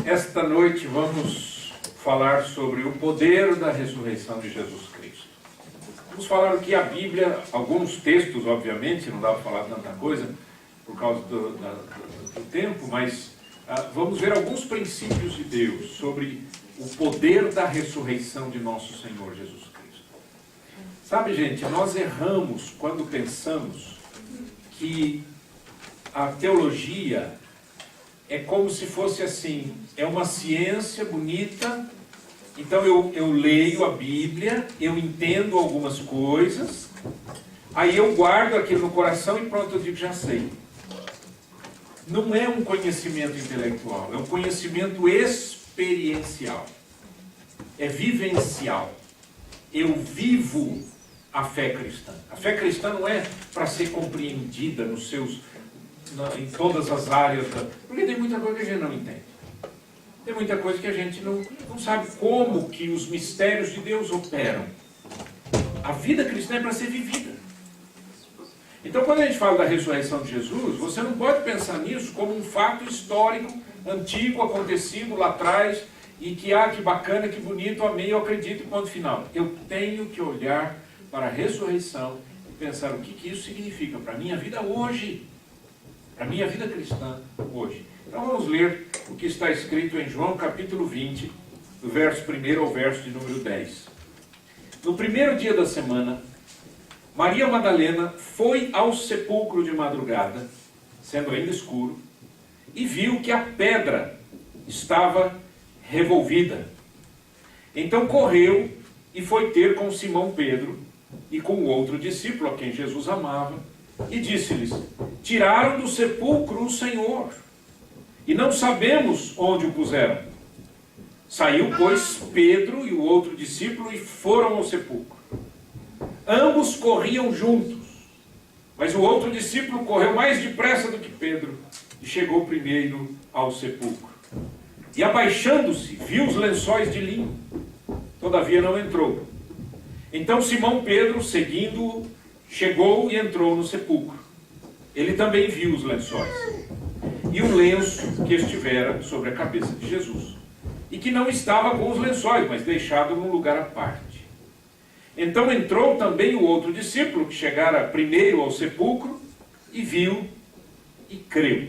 Esta noite vamos falar sobre o poder da ressurreição de Jesus Cristo. Vamos falar o que a Bíblia, alguns textos, obviamente, não dá para falar tanta coisa por causa do tempo, mas vamos ver alguns princípios de Deus sobre o poder da ressurreição de nosso Senhor Jesus Cristo. Sabe, gente, nós erramos quando pensamos que a teologia é como se fosse assim, é uma ciência bonita, então eu leio a Bíblia, eu entendo algumas coisas, aí eu guardo aquilo no coração e pronto, eu digo, já sei. Não é um conhecimento intelectual, é um conhecimento experiencial, é vivencial. Eu vivo a fé cristã. A fé cristã não é para ser compreendida em todas as áreas, porque tem muita coisa que a gente não entende. Tem muita coisa que a gente não sabe como que os mistérios de Deus operam. A vida cristã é para ser vivida. Então, quando a gente fala da ressurreição de Jesus, você não pode pensar nisso como um fato histórico, antigo, acontecido lá atrás, e que bacana, que bonito, amei, eu acredito, ponto final. Eu tenho que olhar para a ressurreição e pensar o que isso significa para a minha vida hoje, para a minha vida cristã hoje. Então vamos ler o que está escrito em João capítulo 20, do verso 1 ao verso de número 10. No primeiro dia da semana, Maria Madalena foi ao sepulcro de madrugada, sendo ainda escuro, e viu que a pedra estava revolvida. Então correu e foi ter com Simão Pedro e com o outro discípulo, a quem Jesus amava, e disse-lhes: tiraram do sepulcro o Senhor, e não sabemos onde o puseram. Saiu, pois, Pedro e o outro discípulo e foram ao sepulcro. Ambos corriam juntos, mas o outro discípulo correu mais depressa do que Pedro e chegou primeiro ao sepulcro. E abaixando-se, viu os lençóis de linho, todavia não entrou. Então Simão Pedro, seguindo-o, chegou e entrou no sepulcro. Ele também viu os lençóis e o lenço que estivera sobre a cabeça de Jesus, e que não estava com os lençóis, mas deixado num lugar à parte. Então entrou também o outro discípulo, que chegara primeiro ao sepulcro, e viu e creu,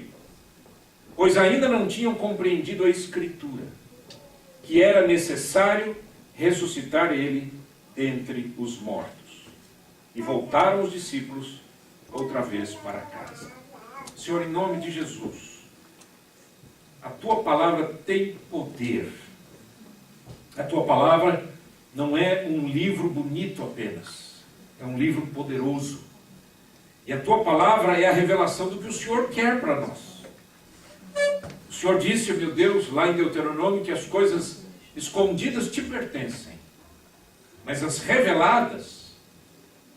pois ainda não tinham compreendido a Escritura, que era necessário ressuscitar ele dentre os mortos. E voltaram os discípulos outra vez para casa. Senhor, em nome de Jesus, a Tua palavra tem poder. A Tua palavra não é um livro bonito apenas, é um livro poderoso. E a Tua palavra é a revelação do que o Senhor quer para nós. O Senhor disse, meu Deus, lá em Deuteronômio, que as coisas escondidas te pertencem, mas as reveladas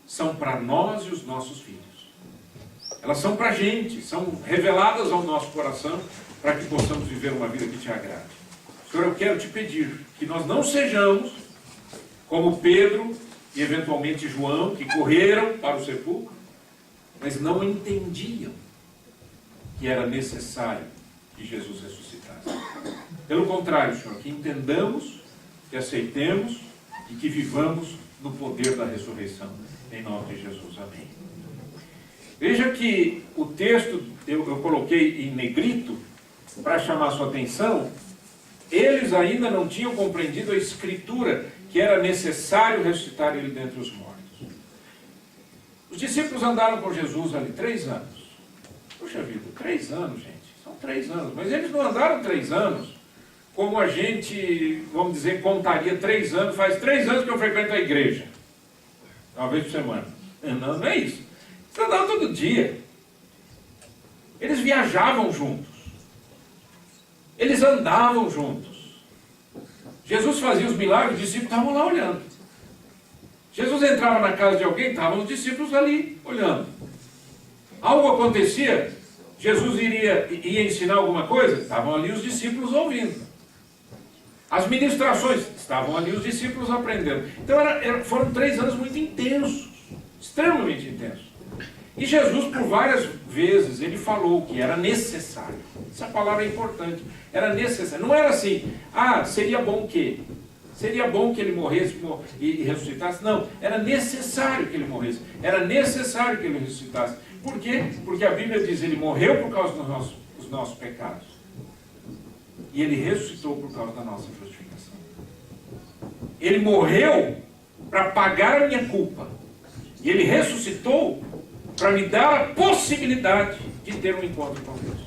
são para nós e os nossos filhos. Elas são para a gente, são reveladas ao nosso coração, para que possamos viver uma vida que te agrade. Senhor, eu quero te pedir que nós não sejamos como Pedro e eventualmente João, que correram para o sepulcro, mas não entendiam que era necessário que Jesus ressuscitasse. Pelo contrário, Senhor, que entendamos, que aceitemos e que vivamos no poder da ressurreição. Em nome de Jesus. Amém. Veja que o texto eu coloquei em negrito para chamar a sua atenção. Eles ainda não tinham compreendido a Escritura, que era necessário ressuscitar ele dentre os mortos. Os discípulos andaram com Jesus ali 3 anos. Puxa vida, 3 anos, gente. São 3 anos. Mas eles não andaram 3 anos como a gente, vamos dizer, contaria 3 anos. Faz 3 anos que eu frequento a igreja. Uma vez por semana. Não é isso. Eles andavam todo dia. Eles viajavam juntos. Eles andavam juntos. Jesus fazia os milagres, os discípulos estavam lá olhando. Jesus entrava na casa de alguém, estavam os discípulos ali olhando. Algo acontecia, Jesus ia ensinar alguma coisa, estavam ali os discípulos ouvindo. As ministrações, estavam ali os discípulos aprendendo. Então foram 3 anos muito intensos, extremamente intensos. E Jesus, por várias vezes, ele falou que era necessário. Essa palavra é importante. Era necessário. Não era assim, seria bom que... Seria bom que ele morresse e ressuscitasse? Não, era necessário que ele morresse. Era necessário que ele ressuscitasse. Por quê? Porque a Bíblia diz que ele morreu por causa dos nossos pecados. E ele ressuscitou por causa da nossa justificação. Ele morreu para pagar a minha culpa. E ele ressuscitou para me dar a possibilidade de ter um encontro com Deus.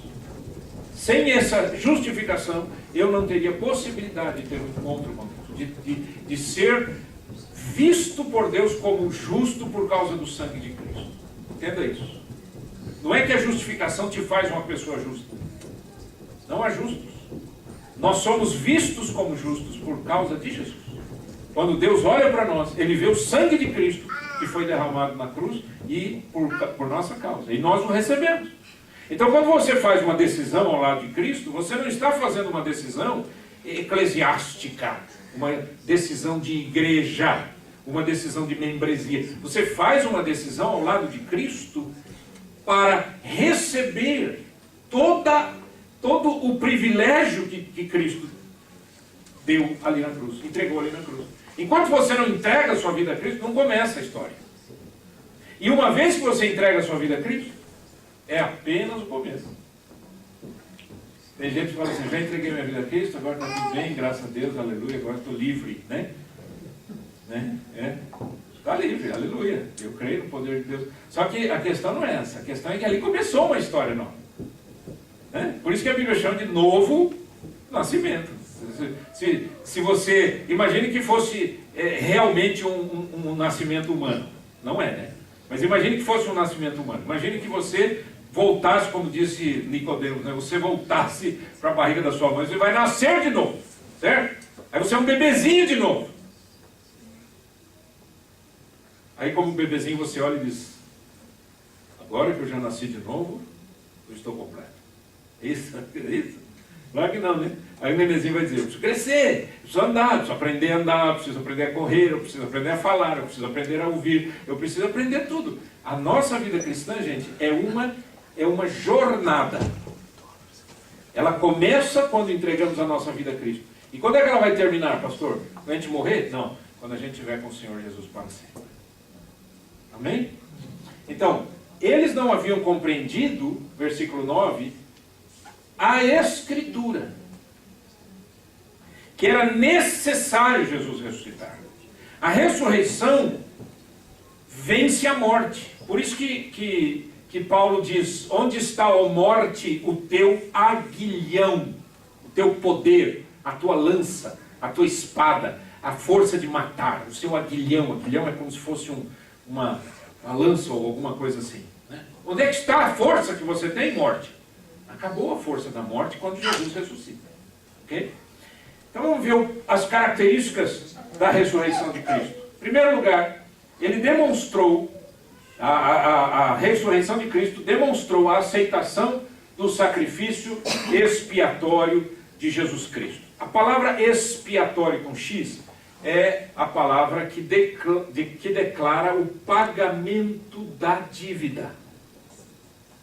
Sem essa justificação, eu não teria possibilidade de ter um encontro com Deus. De ser visto por Deus como justo por causa do sangue de Cristo. Entenda isso. Não é que a justificação te faz uma pessoa justa. Não há justos. Nós somos vistos como justos por causa de Jesus. Quando Deus olha para nós, Ele vê o sangue de Cristo que foi derramado na cruz e por nossa causa. E nós o recebemos. Então, quando você faz uma decisão ao lado de Cristo, você não está fazendo uma decisão eclesiástica, uma decisão de igreja, uma decisão de membresia. Você faz uma decisão ao lado de Cristo para receber todo o privilégio que Cristo deu ali na cruz, entregou ali na cruz. Enquanto você não entrega a sua vida a Cristo, não começa a história. E uma vez que você entrega a sua vida a Cristo, é apenas o começo. Tem gente que fala assim, já entreguei minha vida a Cristo, agora está tudo bem, graças a Deus, aleluia, agora estou livre, né? Está livre, aleluia. Eu creio no poder de Deus. Só que a questão não é essa, a questão é que ali começou uma história nova. Né? Por isso que a Bíblia chama de novo nascimento. Se você, imagine que fosse realmente um nascimento humano. Não é, né? Mas imagine que fosse um nascimento humano. Imagine que você voltasse, como disse Nicodemos, né? Você voltasse para a barriga da sua mãe, você vai nascer de novo, certo? Aí você é um bebezinho de novo. Aí como bebezinho você olha e diz, agora que eu já nasci de novo, eu estou completo. Isso? Claro que não, né? Aí o bebezinho vai dizer, eu preciso crescer, eu preciso andar, eu preciso aprender a andar, eu preciso aprender a correr, eu preciso aprender a falar, eu preciso aprender a ouvir, eu preciso aprender tudo. A nossa vida cristã, gente, é uma jornada. Ela começa quando entregamos a nossa vida a Cristo. E quando é que ela vai terminar, pastor? Quando a gente morrer? Não. Quando a gente estiver com o Senhor Jesus para sempre. Amém? Então, eles não haviam compreendido, versículo 9, a Escritura, que era necessário Jesus ressuscitar. A ressurreição vence a morte. Por isso que Paulo diz, onde está, ó morte, o teu aguilhão, o teu poder, a tua lança, a tua espada, a força de matar, o seu aguilhão. Aguilhão é como se fosse uma lança ou alguma coisa assim. Né? Onde é que está a força que você tem, morte? Acabou a força da morte quando Jesus ressuscita. Ok? Então vamos ver as características da ressurreição de Cristo. Em primeiro lugar, ele demonstrou, a ressurreição de Cristo demonstrou a aceitação do sacrifício expiatório de Jesus Cristo. A palavra expiatório com X é a palavra que declara o pagamento da dívida.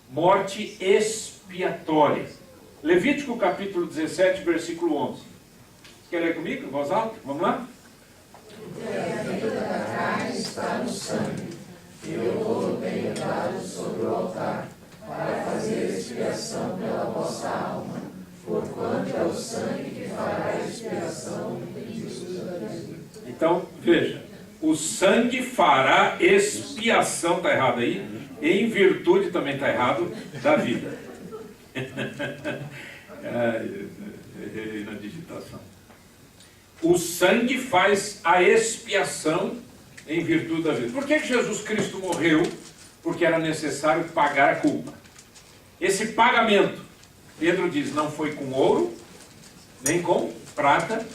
Morte expiatória. Levítico capítulo 17, versículo 11. Quer ler comigo, em voz alta? Vamos lá? Porque a vida da carne está no sangue, e eu vou tenho dado sobre o altar, para fazer expiação pela vossa alma, porquanto é o sangue que fará expiação da vida. Então, veja, o sangue fará expiação, está errado aí, em virtude também está errado, da vida. Errei na digitação. O sangue faz a expiação em virtude da vida. Por que Jesus Cristo morreu? Porque era necessário pagar a culpa. Esse pagamento, Pedro diz, não foi com ouro, nem com prata,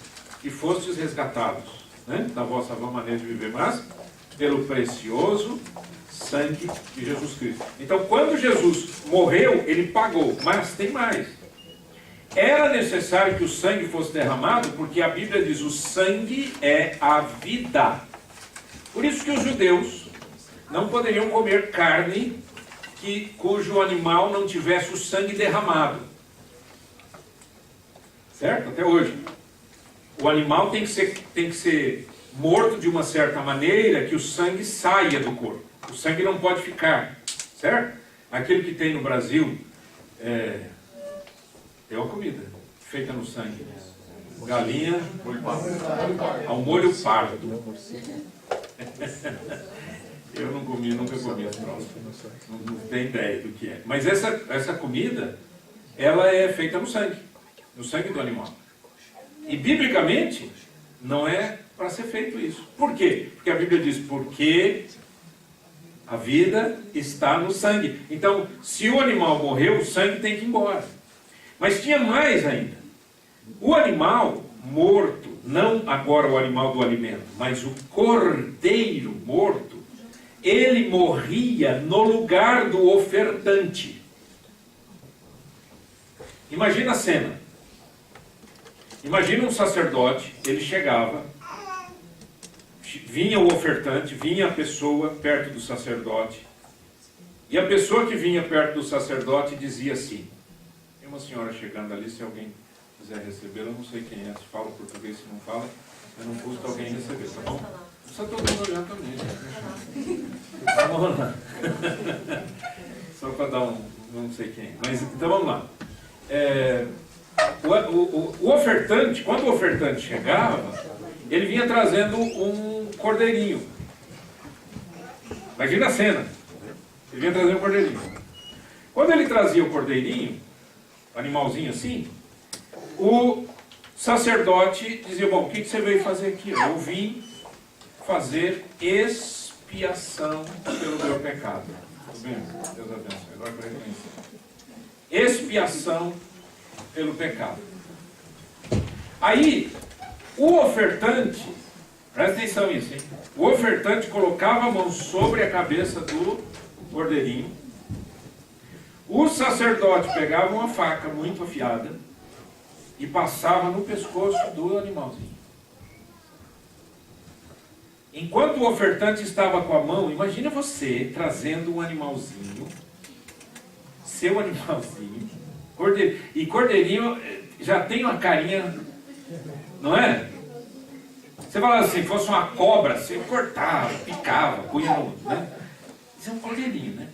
que fostes resgatados, né, da vossa vã maneira de viver, mas pelo precioso sangue de Jesus Cristo. Então, quando Jesus morreu, ele pagou, mas tem mais. Era necessário que o sangue fosse derramado, porque a Bíblia diz, o sangue é a vida. Por isso que os judeus não poderiam comer carne cujo animal não tivesse o sangue derramado. Certo? Até hoje. O animal tem que ser morto de uma certa maneira que o sangue saia do corpo. O sangue não pode ficar. Certo? Aquilo que tem no Brasil é uma comida feita no sangue. Galinha ao molho pardo. Eu não comi, nunca comi esse troço. Não tenho ideia do que é. Mas essa comida, ela é feita no sangue do animal. E biblicamente, não é para ser feito isso. Por quê? Porque a Bíblia diz, porque a vida está no sangue. Então, se o animal morreu, o sangue tem que ir embora. Mas tinha mais ainda. O animal morto, não agora o animal do alimento, mas o cordeiro morto, ele morria no lugar do ofertante. Imagina a cena. Imagina um sacerdote, ele chegava, vinha o ofertante, vinha a pessoa perto do sacerdote, e a pessoa que vinha perto do sacerdote dizia assim, tem uma senhora chegando ali, se alguém quiser receber, eu não sei quem é, se fala português, se não fala, mas não custa alguém receber, tá bom? Não precisa todo mundo olhar também, né? Vamos lá. Só para dar não sei quem, mas então vamos lá. O ofertante, quando o ofertante chegava, ele vinha trazendo um cordeirinho. Imagina a cena. Ele vinha trazendo um cordeirinho. Quando ele trazia o cordeirinho, animalzinho assim, o sacerdote dizia, bom, o que você veio fazer aqui? Eu vim fazer expiação pelo meu pecado. Tudo bem? Deus abençoe. Agora para reconhecer. Expiação pelo pecado. Aí, o ofertante, presta atenção nisso, hein? O ofertante colocava a mão sobre a cabeça do cordeirinho. O sacerdote pegava uma faca muito afiada e passava no pescoço do animalzinho. Enquanto o ofertante estava com a mão, imagina você trazendo um animalzinho, seu animalzinho, e cordeirinho já tem uma carinha, não é? Você fala assim, se fosse uma cobra, você cortava, picava, punha no... Né? Isso é um cordeirinho, né?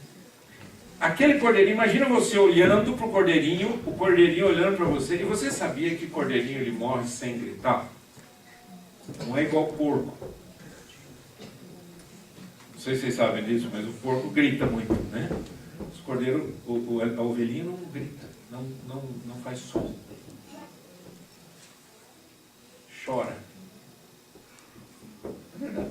Aquele cordeirinho, imagina você olhando para o cordeirinho olhando para você, e você sabia que o cordeirinho ele morre sem gritar? Não é igual porco. Não sei se vocês sabem disso, mas o porco grita muito, né? Os cordeiros, a ovelhinha não grita, não faz som. Chora. É verdade.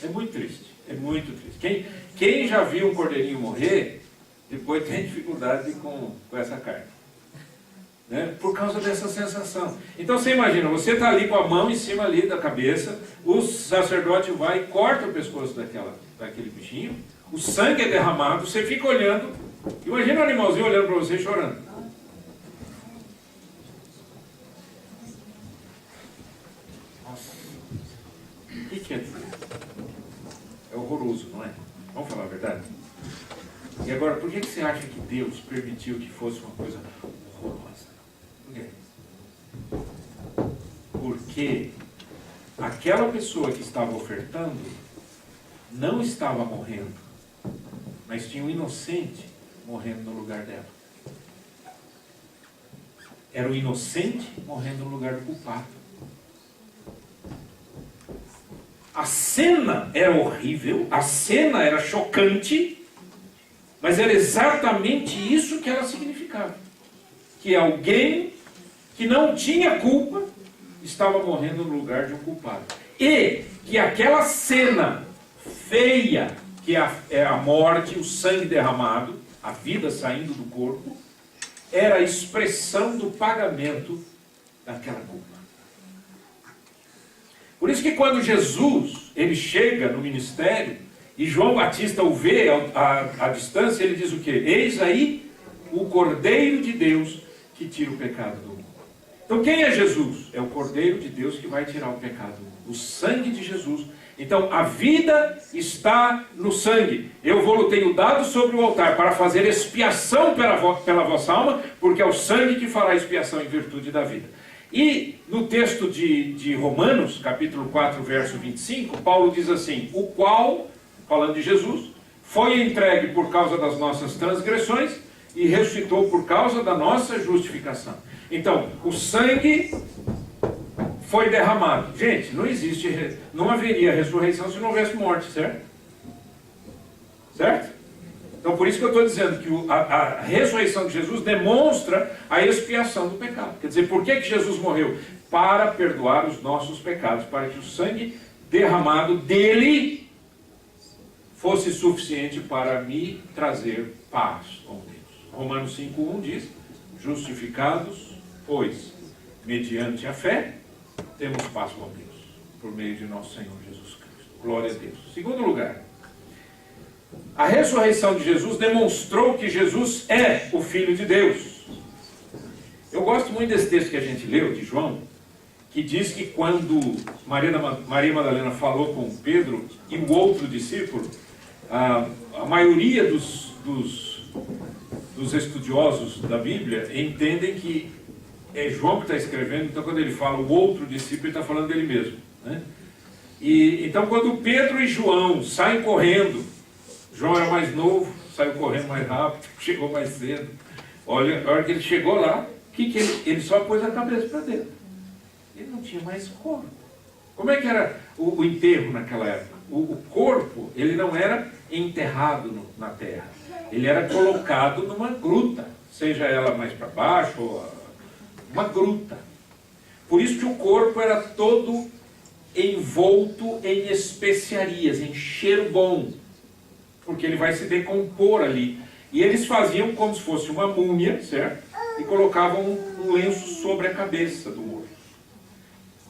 É muito triste, é muito triste. Quem já viu um cordeirinho morrer, depois tem dificuldade com essa carne. Né? Por causa dessa sensação. Então você imagina, você está ali com a mão em cima ali da cabeça, o sacerdote vai e corta o pescoço daquele bichinho, o sangue é derramado, você fica olhando, imagina um animalzinho olhando para você e chorando. Nossa, o que quer dizer? É horroroso, não é? Vamos falar a verdade? E agora, por que você acha que Deus permitiu que fosse uma coisa horrorosa? Por quê? Porque aquela pessoa que estava ofertando não estava morrendo, mas tinha um inocente morrendo no lugar dela. Era o inocente morrendo no lugar do culpado. A cena era horrível, a cena era chocante, mas era exatamente isso que ela significava. Que alguém que não tinha culpa estava morrendo no lugar de um culpado. E que aquela cena feia, que é a morte, o sangue derramado, a vida saindo do corpo, era a expressão do pagamento daquela culpa. Por isso que quando Jesus ele chega no ministério, e João Batista o vê à distância, ele diz o quê? Eis aí o Cordeiro de Deus que tira o pecado do mundo. Então quem é Jesus? É o Cordeiro de Deus que vai tirar o pecado. O sangue de Jesus. Então a vida está no sangue. Eu tenho dado sobre o altar para fazer expiação pela vossa alma, porque é o sangue que fará expiação em virtude da vida. E no texto de Romanos, capítulo 4, verso 25, Paulo diz assim: o qual, falando de Jesus, foi entregue por causa das nossas transgressões e ressuscitou por causa da nossa justificação. Então, o sangue foi derramado. Gente, não haveria ressurreição se não houvesse morte, certo? Certo? Então, por isso que eu estou dizendo que a ressurreição de Jesus demonstra a expiação do pecado. Quer dizer, por que Jesus morreu? Para perdoar os nossos pecados, para que o sangue derramado dele fosse suficiente para me trazer paz com Deus. Romanos 5,1 diz: justificados, pois, mediante a fé, temos paz com Deus, por meio de nosso Senhor Jesus Cristo. Glória a Deus. Segundo lugar, a ressurreição de Jesus demonstrou que Jesus é o Filho de Deus. Eu gosto muito desse texto que a gente leu, de João, que diz que quando Maria Madalena falou com Pedro e o outro discípulo, a maioria dos estudiosos da Bíblia entendem que é João que está escrevendo, então quando ele fala o outro discípulo, ele está falando dele mesmo, né? E então quando Pedro e João saem correndo, João era mais novo, saiu correndo mais rápido, chegou mais cedo. Olha, a hora que ele chegou lá, ele só pôs a cabeça para dentro. Ele não tinha mais corpo. Como é que era o enterro naquela época? O corpo, ele não era enterrado na terra. Ele era colocado numa gruta, seja ela mais para baixo, ou uma gruta. Por isso que o corpo era todo envolto em especiarias, em cheiro bom, porque ele vai se decompor ali. E eles faziam como se fosse uma múmia, certo? E colocavam um lenço sobre a cabeça do morto.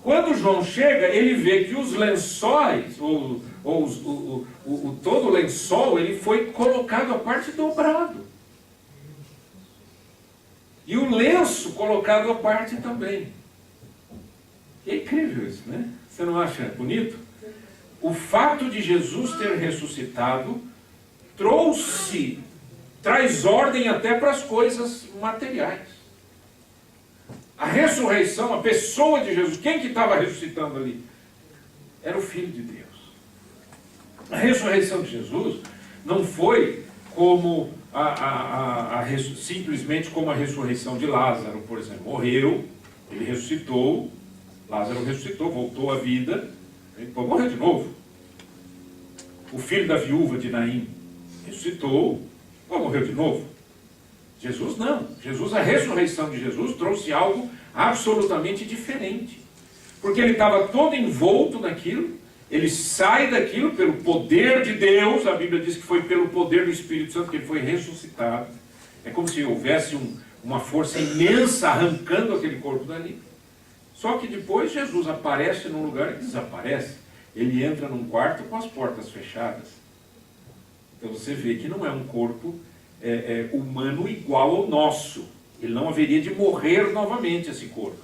Quando João chega, ele vê que os lençóis, todo o lençol, ele foi colocado a parte dobrado. E o lenço colocado a parte também. É incrível isso, né? Você não acha bonito? O fato de Jesus ter ressuscitado traz ordem até para as coisas materiais. A ressurreição, a pessoa de Jesus, quem que estava ressuscitando ali? Era o Filho de Deus. A ressurreição de Jesus não foi como simplesmente como a ressurreição de Lázaro, por exemplo. Morreu, ele ressuscitou, Lázaro ressuscitou, voltou à vida, ele pode morrer de novo. O filho da viúva de Naim ressuscitou, morreu de novo. Jesus não. A ressurreição de Jesus trouxe algo absolutamente diferente. Porque ele estava todo envolto naquilo, ele sai daquilo pelo poder de Deus, a Bíblia diz que foi pelo poder do Espírito Santo que ele foi ressuscitado. É como se houvesse uma força imensa arrancando aquele corpo dali. Só que depois Jesus aparece num lugar e desaparece. Ele entra num quarto com as portas fechadas. Então você vê que não é um corpo humano igual ao nosso. Ele não haveria de morrer novamente esse corpo.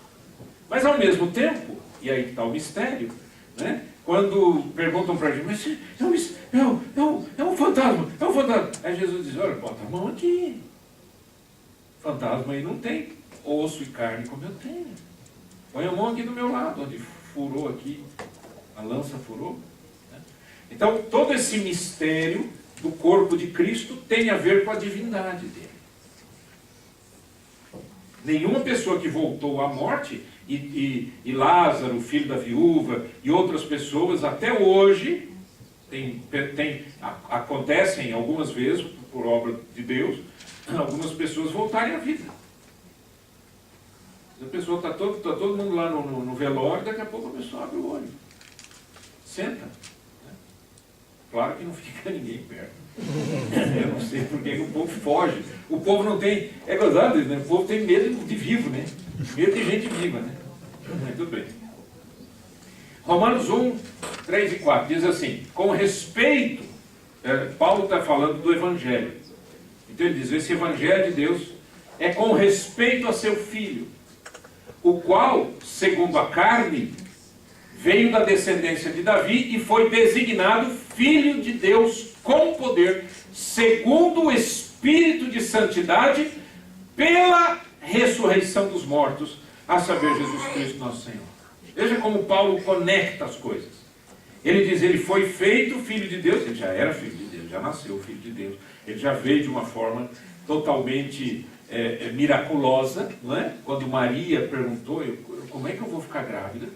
Mas ao mesmo tempo, e aí que está o mistério, né? Quando perguntam para ele, mas é um fantasma, é um fantasma. Aí Jesus diz, olha, bota a mão aqui. Fantasma aí não tem osso e carne como eu tenho. Põe a mão aqui do meu lado, onde furou aqui, a lança furou. Né? Então, todo esse mistério do corpo de Cristo tem a ver com a divindade dele. Nenhuma pessoa que voltou à morte, e Lázaro, o filho da viúva, e outras pessoas, até hoje, acontecem algumas vezes, por obra de Deus, algumas pessoas voltarem à vida. A pessoa está todo mundo lá no velório, daqui a pouco a pessoa abre o olho. Senta. Claro que não fica ninguém perto. Eu não sei porque o povo foge. O povo não tem... É gozado isso, né? O povo tem medo de vivo, né? Medo de gente viva, né? Mas tudo bem. Romanos 1, 3 e 4 diz assim: com respeito... Paulo está falando do Evangelho. Então ele diz, esse Evangelho de Deus é com respeito a seu Filho, o qual, segundo a carne, veio da descendência de Davi e foi designado Filho de Deus com poder, segundo o Espírito de santidade, pela ressurreição dos mortos, a saber, Jesus Cristo nosso Senhor. Veja como Paulo conecta as coisas. Ele diz, ele foi feito Filho de Deus, ele já era Filho de Deus, já nasceu Filho de Deus, ele já veio de uma forma totalmente miraculosa, não é? Quando Maria perguntou, como é que eu vou ficar grávida?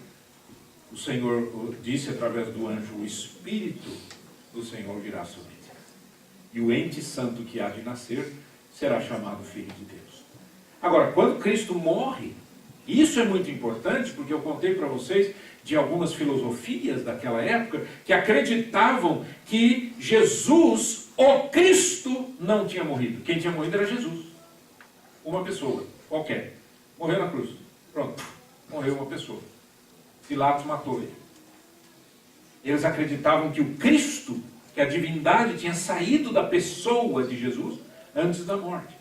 O Senhor disse através do anjo, o Espírito do Senhor virá sobre ti. E o ente santo que há de nascer será chamado Filho de Deus. Agora, quando Cristo morre, isso é muito importante, porque eu contei para vocês de algumas filosofias daquela época que acreditavam que Jesus, o Cristo, não tinha morrido. Quem tinha morrido era Jesus. Uma pessoa, qualquer. Morreu na cruz. Pronto. Morreu uma pessoa. Pilatos matou ele. Eles acreditavam que o Cristo, que a divindade tinha saído da pessoa de Jesus antes da morte.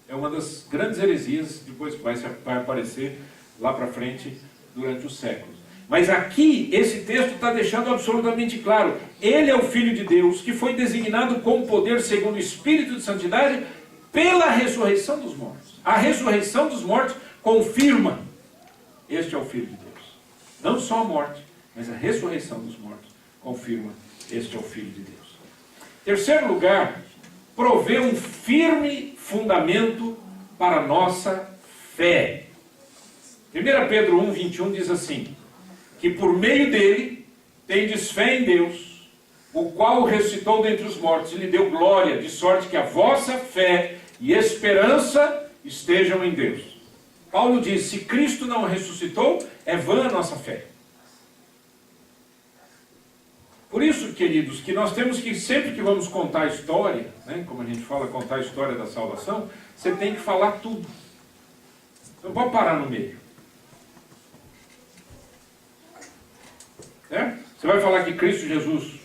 É uma das grandes heresias, depois vai aparecer lá para frente durante os séculos. Mas aqui, esse texto está deixando absolutamente claro. Ele é o Filho de Deus, que foi designado com poder segundo o Espírito de Santidade, pela ressurreição dos mortos. A ressurreição dos mortos confirma, este é o Filho de Deus. Não só a morte, mas a ressurreição dos mortos confirma, este é o Filho de Deus. Terceiro lugar, provê um firme fundamento para a nossa fé. 1 Pedro 1, 21 diz assim, que por meio dele tendes fé em Deus, o qual o ressuscitou dentre os mortos e lhe deu glória, de sorte que a vossa fé e esperança estejam em Deus. Paulo diz, se Cristo não ressuscitou, é vã a nossa fé. Por isso, queridos, que nós temos que, sempre que vamos contar a história, né, como a gente fala, contar a história da salvação, você tem que falar tudo. Você não pode parar no meio. Você vai falar que Cristo Jesus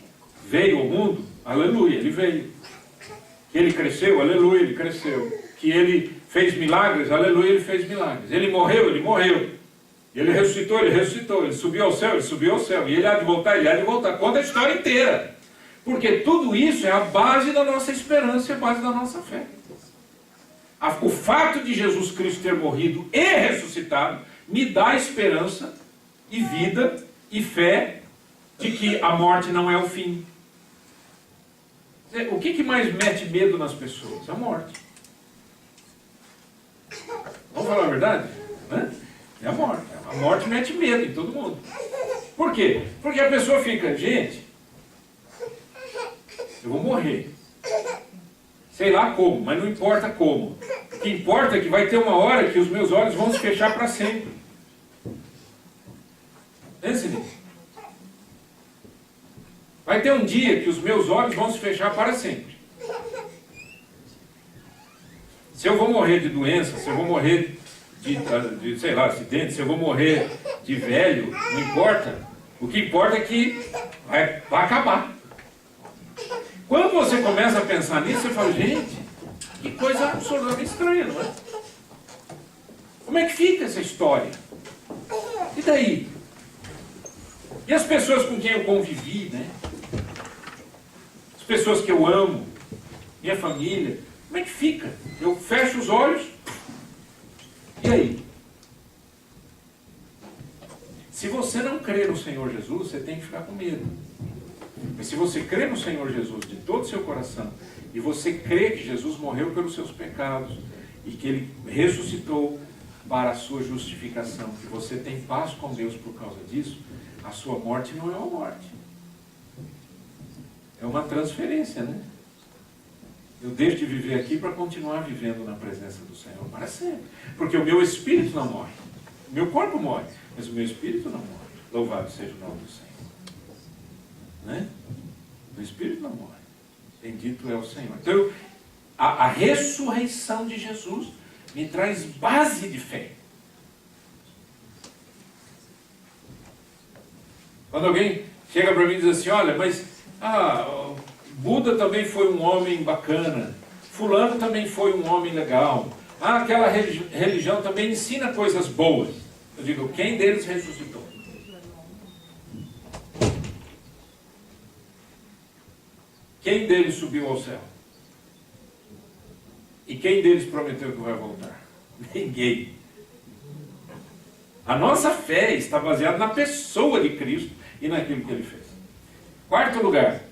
veio ao mundo? Aleluia, ele veio. Que ele cresceu? Aleluia, ele cresceu. Que ele fez milagres? Aleluia, ele fez milagres. Ele morreu? Ele morreu. Ele ressuscitou? Ele ressuscitou. Ele subiu ao céu? Ele subiu ao céu. E ele há de voltar? Ele há de voltar. Conta a história inteira. Porque tudo isso é a base da nossa esperança e a base da nossa fé. O fato de Jesus Cristo ter morrido e ressuscitado me dá esperança e vida e fé de que a morte não é o fim. O que mais mete medo nas pessoas? A morte. Vamos falar a verdade? É a morte. A morte mete medo em todo mundo. Por quê? Porque a pessoa fica, gente, eu vou morrer. Sei lá como, mas não importa como. O que importa é que vai ter uma hora que os meus olhos vão se fechar para sempre. Pense nisso. Vai ter um dia que os meus olhos vão se fechar para sempre. Se eu vou morrer de doença, se eu vou morrer de sei lá, acidente, se eu vou morrer de velho, não importa. O que importa é que vai acabar. Quando você começa a pensar nisso, você fala, gente, que coisa absolutamente estranha, não é? Como é que fica essa história? E daí? E as pessoas com quem eu convivi, né? As pessoas que eu amo, minha família, como é que fica? Eu fecho os olhos, e aí? Se você não crê no Senhor Jesus, você tem que ficar com medo. Mas se você crê no Senhor Jesus de todo o seu coração, e você crê que Jesus morreu pelos seus pecados, e que Ele ressuscitou para a sua justificação, que você tem paz com Deus por causa disso, a sua morte não é uma morte. É uma transferência, né? Eu deixo de viver aqui para continuar vivendo na presença do Senhor para sempre. Porque o meu espírito não morre. O meu corpo morre, mas o meu espírito não morre. Louvado seja o nome do Senhor. Né? O espírito não morre. Bendito é o Senhor. Então, a ressurreição de Jesus me traz base de fé. Quando alguém chega para mim e diz assim, olha, mas Buda também foi um homem bacana, fulano também foi um homem legal, Ah, aquela religião também ensina coisas boas. Eu digo, quem deles ressuscitou? Quem deles subiu ao céu? E quem deles prometeu que vai voltar? Ninguém. A nossa fé está baseada na pessoa de Cristo e naquilo que Ele fez. Quarto lugar,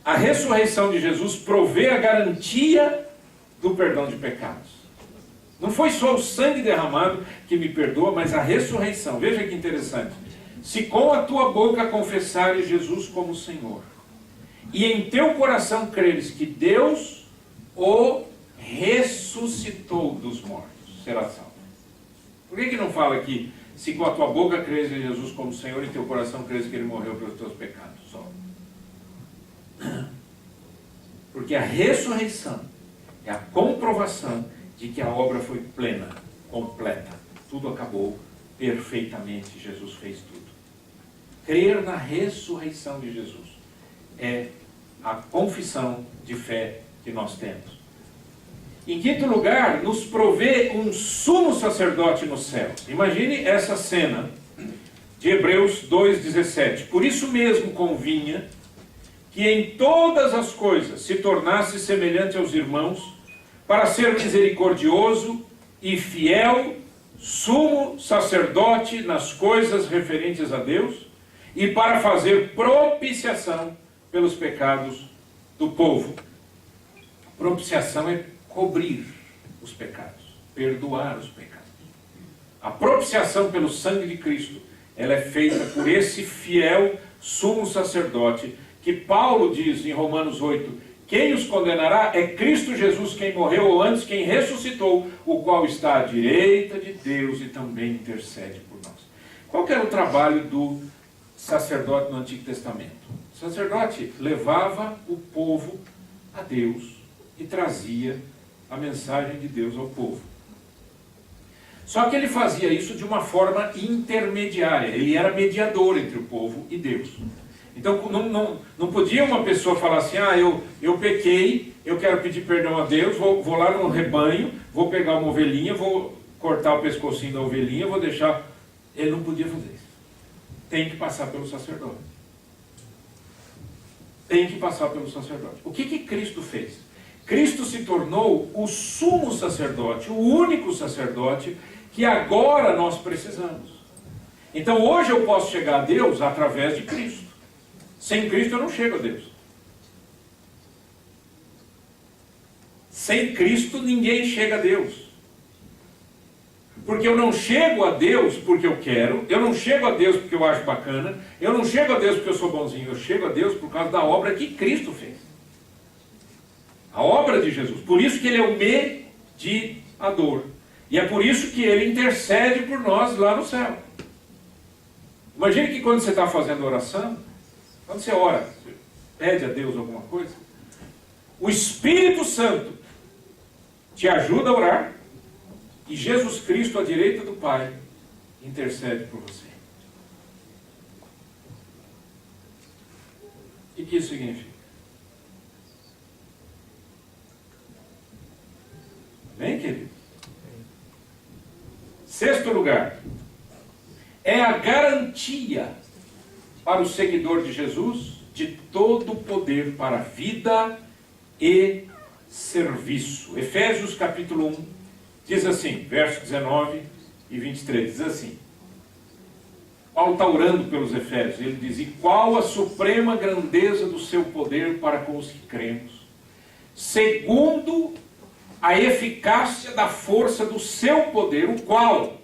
a ressurreição de Jesus provê a garantia do perdão de pecados. Não foi só o sangue derramado que me perdoa, mas a ressurreição. Veja que interessante. Se com a tua boca confessares Jesus como Senhor, e em teu coração creres que Deus o ressuscitou dos mortos, será salvo. Por que não fala aqui, se com a tua boca creres em Jesus como Senhor e em teu coração creres que Ele morreu pelos teus pecados? Só. Porque a ressurreição é a comprovação de que a obra foi plena, completa. Tudo acabou perfeitamente, Jesus fez tudo. Crer na ressurreição de Jesus é a confissão de fé que nós temos. Em quinto lugar, nos provê um sumo sacerdote no céu. Imagine essa cena de Hebreus 2,17. Por isso mesmo convinha que em todas as coisas se tornasse semelhante aos irmãos, para ser misericordioso e fiel, sumo sacerdote nas coisas referentes a Deus, e para fazer propiciação pelos pecados do povo. Propiciação é cobrir os pecados, perdoar os pecados. A propiciação pelo sangue de Cristo, ela é feita por esse fiel sumo sacerdote, que Paulo diz em Romanos 8, quem os condenará é Cristo Jesus, quem morreu, ou antes quem ressuscitou, o qual está à direita de Deus e também intercede por nós. Qual que era o trabalho do sacerdote no Antigo Testamento? O sacerdote levava o povo a Deus e trazia a mensagem de Deus ao povo. Só que ele fazia isso de uma forma intermediária. Ele era mediador entre o povo e Deus. Então não podia uma pessoa falar assim, eu pequei, eu quero pedir perdão a Deus, vou lá no rebanho, vou pegar uma ovelhinha, vou cortar o pescocinho da ovelhinha, vou deixar... Ele não podia fazer isso. Tem que passar pelo sacerdote. Tem que passar pelo sacerdote. O que Cristo fez? Cristo se tornou o sumo sacerdote, o único sacerdote que agora nós precisamos. Então hoje eu posso chegar a Deus através de Cristo. Sem Cristo eu não chego a Deus. Sem Cristo ninguém chega a Deus. Porque eu não chego a Deus porque eu quero, eu não chego a Deus porque eu acho bacana, eu não chego a Deus porque eu sou bonzinho, eu chego a Deus por causa da obra que Cristo fez. A obra de Jesus. Por isso que Ele é o mediador. E é por isso que Ele intercede por nós lá no céu. Imagine que quando você está fazendo oração, quando você ora, você pede a Deus alguma coisa, o Espírito Santo te ajuda a orar e Jesus Cristo, à direita do Pai, intercede por você. O que isso significa? Bem, querido? Sexto lugar, é a garantia para o seguidor de Jesus de todo o poder para a vida e serviço. Efésios capítulo 1 diz assim, versos 19 e 23, diz assim, Paulo está orando pelos Efésios, ele diz, e qual a suprema grandeza do seu poder para com os que cremos, segundo a eficácia da força do seu poder, o qual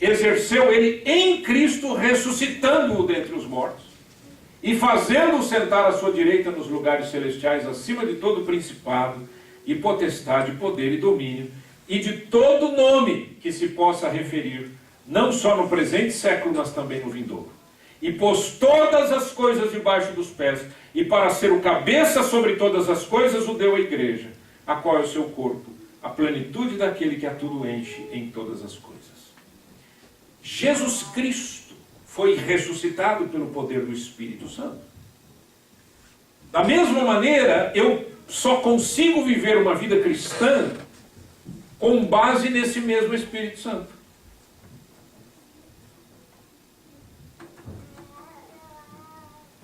exerceu ele em Cristo, ressuscitando-o dentre os mortos, e fazendo-o sentar à sua direita nos lugares celestiais, acima de todo principado, e potestade, poder e domínio, e de todo nome que se possa referir, não só no presente século, mas também no vindouro. E pôs todas as coisas debaixo dos pés, e para ser o cabeça sobre todas as coisas, o deu à igreja, a qual é o seu corpo, a plenitude daquele que a tudo enche em todas as coisas. Jesus Cristo foi ressuscitado pelo poder do Espírito Santo. Da mesma maneira, eu só consigo viver uma vida cristã com base nesse mesmo Espírito Santo.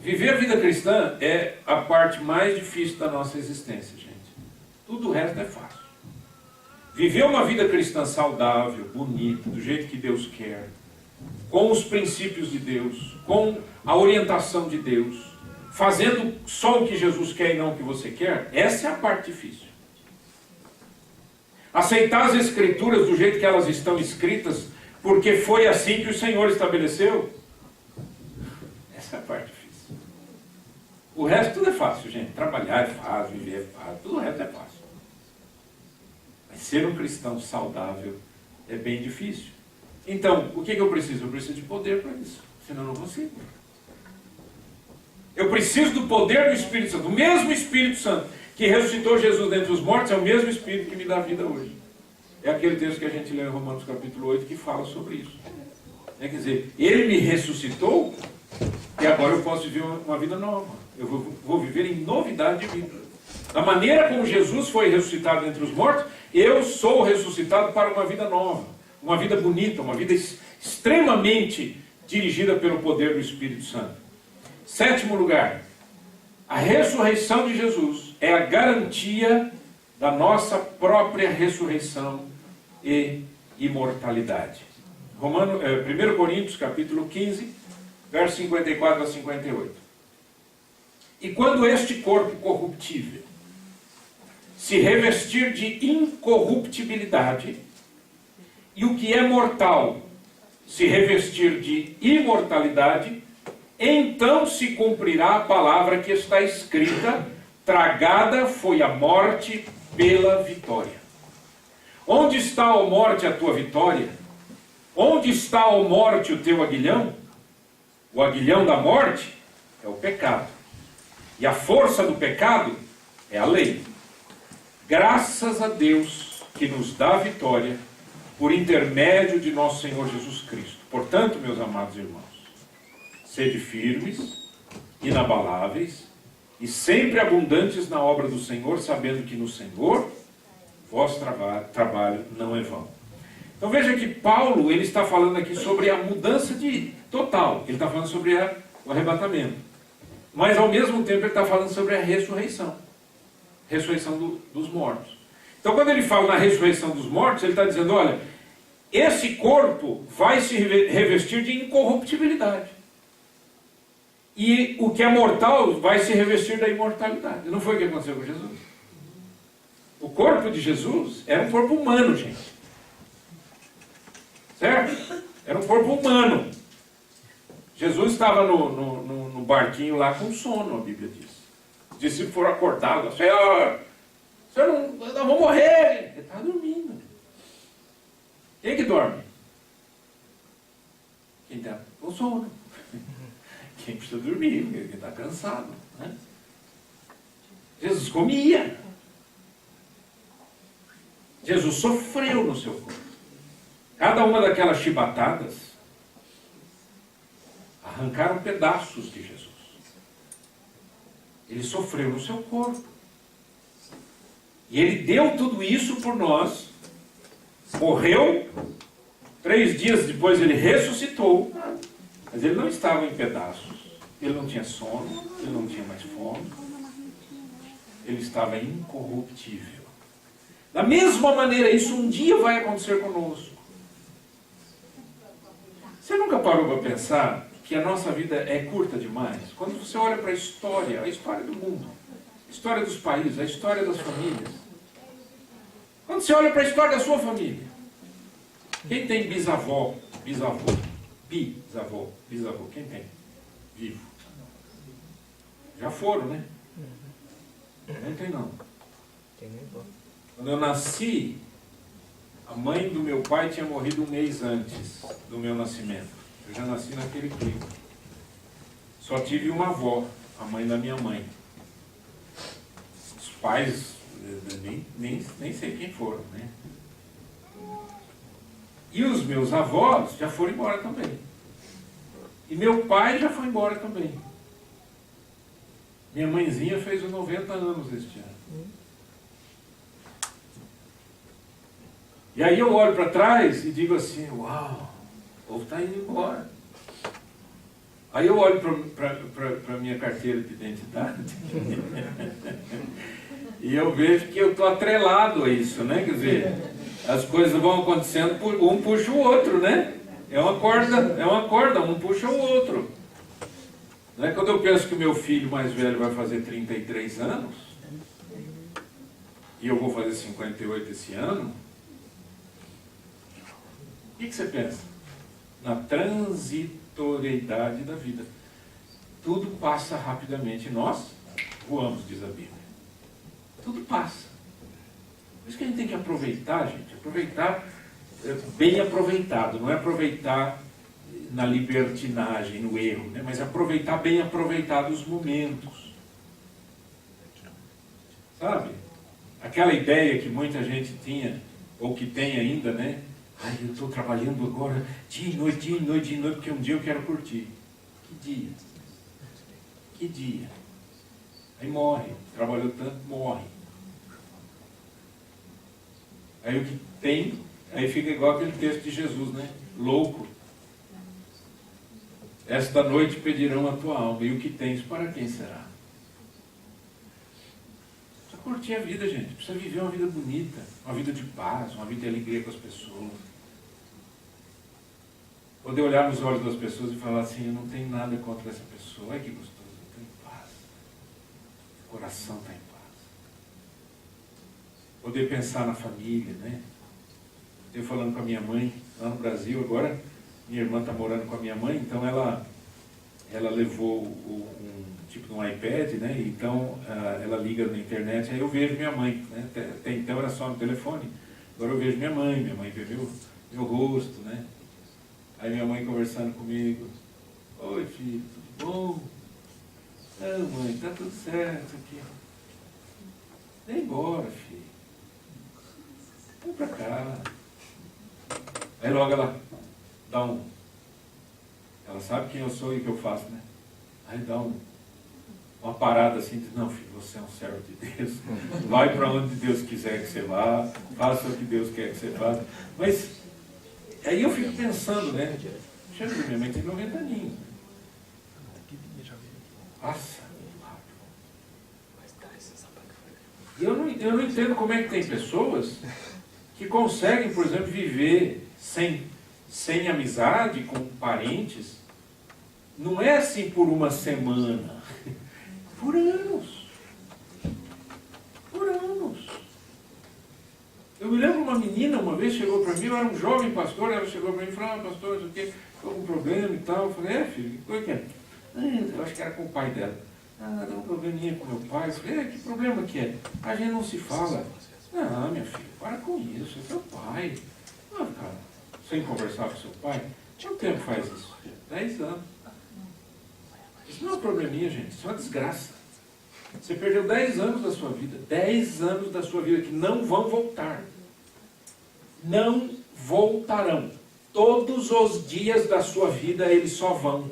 Viver a vida cristã é a parte mais difícil da nossa existência, gente. Tudo o resto é fácil. Viver uma vida cristã saudável, bonita, do jeito que Deus quer, com os princípios de Deus, com a orientação de Deus, fazendo só o que Jesus quer e não o que você quer, essa é a parte difícil. Aceitar as Escrituras do jeito que elas estão escritas, porque foi assim que o Senhor estabeleceu, essa é a parte difícil. O resto tudo é fácil, gente. Trabalhar é fácil, viver é fácil, tudo o resto é fácil. Mas ser um cristão saudável é bem difícil. Então, o que eu preciso? Eu preciso de poder para isso, senão eu não consigo. Eu preciso do poder do Espírito Santo. O mesmo Espírito Santo que ressuscitou Jesus dentre os mortos é o mesmo Espírito que me dá vida hoje. É aquele texto que a gente leu em Romanos capítulo 8 que fala sobre isso. Quer dizer, Ele me ressuscitou e agora eu posso viver uma vida nova. Eu vou viver em novidade de vida. Da maneira como Jesus foi ressuscitado entre os mortos, eu sou ressuscitado para uma vida nova. Uma vida bonita, uma vida extremamente dirigida pelo poder do Espírito Santo. 7º lugar, a ressurreição de Jesus é a garantia da nossa própria ressurreição e imortalidade. 1 Coríntios capítulo 15, versos 54 a 58. E quando este corpo corruptível se revestir de incorruptibilidade, e o que é mortal se revestir de imortalidade, então se cumprirá a palavra que está escrita: tragada foi a morte pela vitória. Onde está, ó morte, a tua vitória? Onde está, ó morte, o teu aguilhão? O aguilhão da morte é o pecado. E a força do pecado é a lei. Graças a Deus que nos dá a vitória por intermédio de nosso Senhor Jesus Cristo. Portanto, meus amados irmãos, sede firmes, inabaláveis e sempre abundantes na obra do Senhor, sabendo que no Senhor vosso trabalho não é vão. Então veja que Paulo, ele está falando aqui sobre a mudança total. Ele está falando sobre o arrebatamento. Mas ao mesmo tempo ele está falando sobre a ressurreição. Ressurreição dos mortos. Então quando ele fala na ressurreição dos mortos, ele está dizendo, olha, esse corpo vai se revestir de incorruptibilidade. E o que é mortal vai se revestir da imortalidade. Não foi o que aconteceu com Jesus? O corpo de Jesus era um corpo humano, gente. Certo? Era um corpo humano. Jesus estava no barquinho lá com sono, a Bíblia diz. Os discípulos foram acordados. Senhor, nós vamos morrer. Ele estava dormindo. Quem é que dorme? Quem está com sono. Quem precisa dormir, quem está cansado. Né? Jesus comia. Jesus sofreu no seu corpo. Cada uma daquelas chibatadas arrancaram pedaços de Jesus. Ele sofreu no seu corpo. E ele deu tudo isso por nós. Morreu. 3 dias depois ele ressuscitou. Mas ele não estava em pedaços. Ele não tinha sono. Ele não tinha mais fome. Ele estava incorruptível. Da mesma maneira, isso um dia vai acontecer conosco. Você nunca parou para pensar que a nossa vida é curta demais? Quando você olha para a história do mundo, a história dos países, a história das famílias. Quando você olha para a história da sua família, quem tem bisavó, quem tem? Vivo. Já foram, né? Não tem não. Quando eu nasci, a mãe do meu pai tinha morrido 1 mês antes do meu nascimento. Eu já nasci naquele clima. Só tive uma avó, a mãe da minha mãe. Os pais, nem sei quem foram, né? E os meus avós já foram embora também. E meu pai já foi embora também. Minha mãezinha fez os 90 anos este ano. E aí eu olho para trás e digo assim, uau, o povo está indo embora. Aí eu olho para a minha carteira de identidade e eu vejo que eu estou atrelado a isso, né? Quer dizer, as coisas vão acontecendo, um puxa o outro, né? É uma corda, um puxa o outro. Não é? Quando eu penso que o meu filho mais velho vai fazer 33 anos, e eu vou fazer 58 esse ano, o que você pensa? Na transitoriedade da vida. Tudo passa rapidamente. Nós voamos, diz a Bíblia. Tudo passa. Por isso que a gente tem que aproveitar, gente. Aproveitar bem aproveitado. Não é aproveitar na libertinagem, no erro, né? Mas aproveitar bem aproveitado os momentos. Sabe? Aquela ideia que muita gente tinha, ou que tem ainda, né? Ai, eu estou trabalhando agora dia e noite, dia e noite, dia e noite, porque um dia eu quero curtir. Que dia? Que dia? Aí morre. Trabalhou tanto, morre. Aí o que tem, aí fica igual aquele texto de Jesus, né? Louco. Esta noite pedirão a tua alma, e o que tens, para quem será? Precisa curtir a vida, gente. Precisa viver uma vida bonita, uma vida de paz, uma vida de alegria com as pessoas. Poder olhar nos olhos das pessoas e falar assim, eu não tenho nada contra essa pessoa. Ai, que gostoso, eu estou em paz. O coração está em paz. Poder pensar na família, né? Eu falando com a minha mãe, lá no Brasil, agora, minha irmã está morando com a minha mãe, então ela levou tipo um iPad, né? Então ela liga na internet, aí eu vejo minha mãe, né? Até então era só no telefone, agora eu vejo minha mãe vê meu rosto, né? Aí minha mãe conversando comigo, oi filho, tudo bom? Não mãe, tá tudo certo aqui. Vem embora, filho. Vem pra cá. Aí logo ela dá ela sabe quem eu sou e o que eu faço, né? Aí dá uma parada assim, diz, não filho, você é um servo de Deus, vai para onde Deus quiser que você vá, faça o que Deus quer que você faça. Mas aí eu fico pensando, né? Minha mãe tem 90 aninhos. Nossa, e eu não entendo como é que tem pessoas que conseguem, por exemplo, viver sem amizade com parentes. Não é assim por uma semana, por anos. Por anos. Eu me lembro uma menina, uma vez chegou para mim, eu era um jovem pastor, ela chegou para mim e falou, pastor, não sei o quê, estou com um problema e tal. Eu falei, filho, o que é? Eu acho que era com o pai dela. Deu um probleminha com meu pai. Eu falei, que problema que é? A gente não se fala. Não, minha filha, para com isso, é teu pai. Não vai ficar sem conversar com seu pai? Quanto tempo faz isso? 10 anos. Isso não é um probleminha, gente, isso é uma desgraça. Você perdeu 10 anos da sua vida, 10 anos da sua vida que não vão voltar. Não voltarão. Todos os dias da sua vida eles só vão.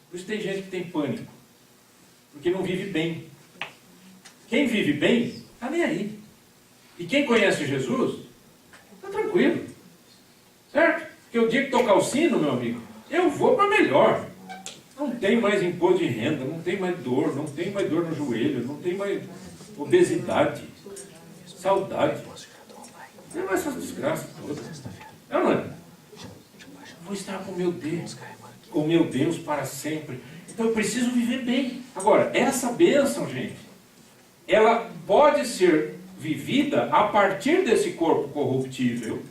Por isso tem gente que tem pânico, porque não vive bem. Quem vive bem, está nem aí. E quem conhece Jesus, está tranquilo. Certo? Porque o dia que tocar o sino, meu amigo, eu vou para melhor. Não tem mais imposto de renda, não tem mais dor, não tem mais dor no joelho, não tem mais obesidade, saudade. Não tem mais essas desgraças todas. Não é? Vou estar com o meu Deus para sempre. Então eu preciso viver bem. Agora, essa bênção, gente, ela pode ser vivida a partir desse corpo corruptível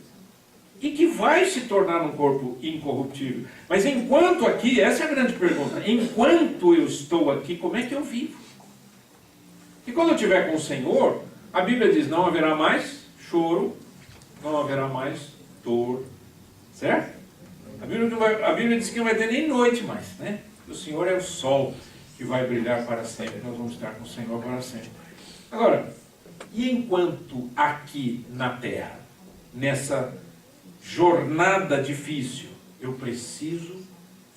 e que vai se tornar um corpo incorruptível. Mas enquanto aqui, essa é a grande pergunta, enquanto eu estou aqui, como é que eu vivo? E quando eu estiver com o Senhor, a Bíblia diz, não haverá mais choro, não haverá mais dor, certo? A Bíblia diz que não vai ter nem noite mais, né? O Senhor é o sol que vai brilhar para sempre, nós vamos estar com o Senhor para sempre. Agora, e enquanto aqui na terra, nessa jornada difícil, eu preciso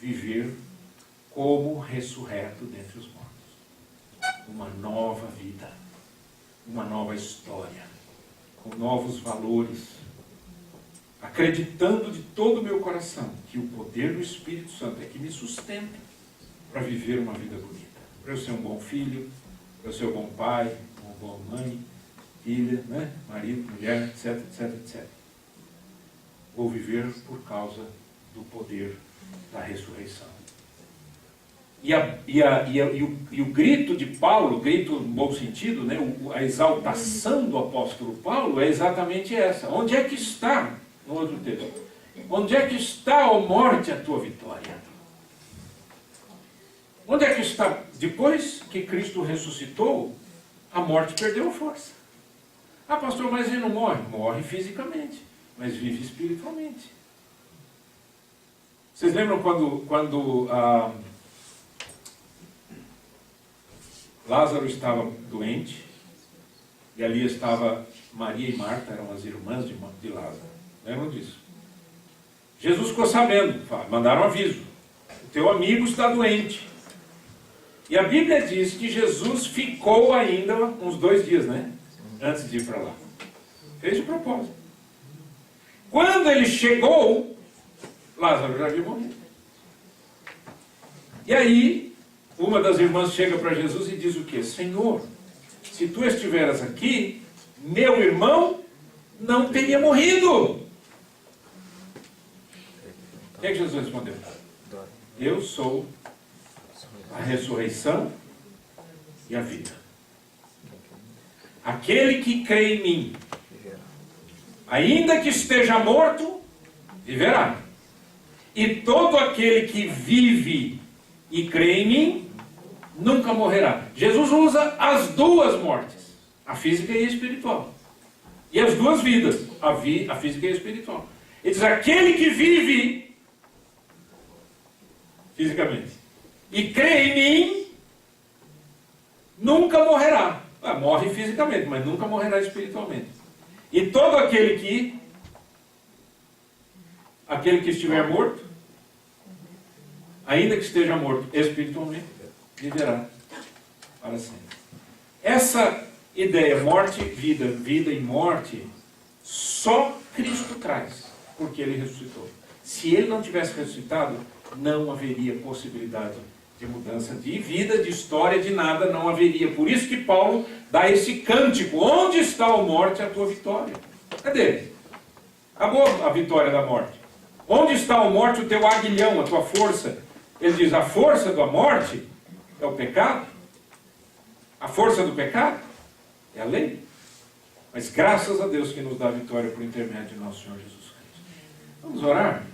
viver como ressurreto dentre os mortos. Uma nova vida. uma nova história, com novos valores, acreditando de todo o meu coração que o poder do Espírito Santo é que me sustenta para viver uma vida bonita, para eu ser um bom filho, para eu ser um bom pai, uma boa mãe, filha, né? Marido, mulher, etc, etc, etc. Vou viver por causa do poder da ressurreição. E o grito de Paulo, grito no bom sentido, né? A exaltação do apóstolo Paulo é exatamente essa. Onde é que está, no outro texto, onde é que está, ó morte, a tua vitória? Onde é que está? Depois que Cristo ressuscitou, a morte perdeu força. Ah, pastor, mas ele não morre? Morre fisicamente, mas vive espiritualmente. Vocês lembram quando Lázaro estava doente, e ali estava Maria e Marta, eram as irmãs de Lázaro. Lembram disso? Jesus ficou sabendo, mandaram aviso. O teu amigo está doente. E a Bíblia diz que Jesus ficou ainda uns 2 dias, né? Antes de ir para lá. Fez de propósito. Quando ele chegou, Lázaro já havia morrido. E aí, uma das irmãs chega para Jesus e diz o quê? Senhor, se tu estiveras aqui, meu irmão não teria morrido. O que é que Jesus respondeu? Eu sou a ressurreição e a vida. Aquele que crê em mim, ainda que esteja morto, viverá. E todo aquele que vive e crê em mim, nunca morrerá. Jesus usa as 2 mortes, a física e a espiritual. E as 2 vidas, a física e a espiritual. Ele diz, aquele que vive fisicamente e crê em mim, nunca morrerá. Morre fisicamente, mas nunca morrerá espiritualmente. E todo aquele que estiver morto, ainda que esteja morto espiritualmente, viverá para sempre. Essa ideia, morte, vida, vida e morte, só Cristo traz, porque Ele ressuscitou. Se Ele não tivesse ressuscitado, não haveria possibilidade de mudança de vida, de história, de nada, não haveria. Por isso que Paulo dá esse cântico. Onde está, ó morte, a tua vitória? Cadê? Acabou a vitória da morte. Onde está, ó morte, o teu aguilhão, a tua força? Ele diz, a força da morte é o pecado. A força do pecado é a lei. Mas graças a Deus que nos dá a vitória por intermédio de nosso Senhor Jesus Cristo. Vamos orar?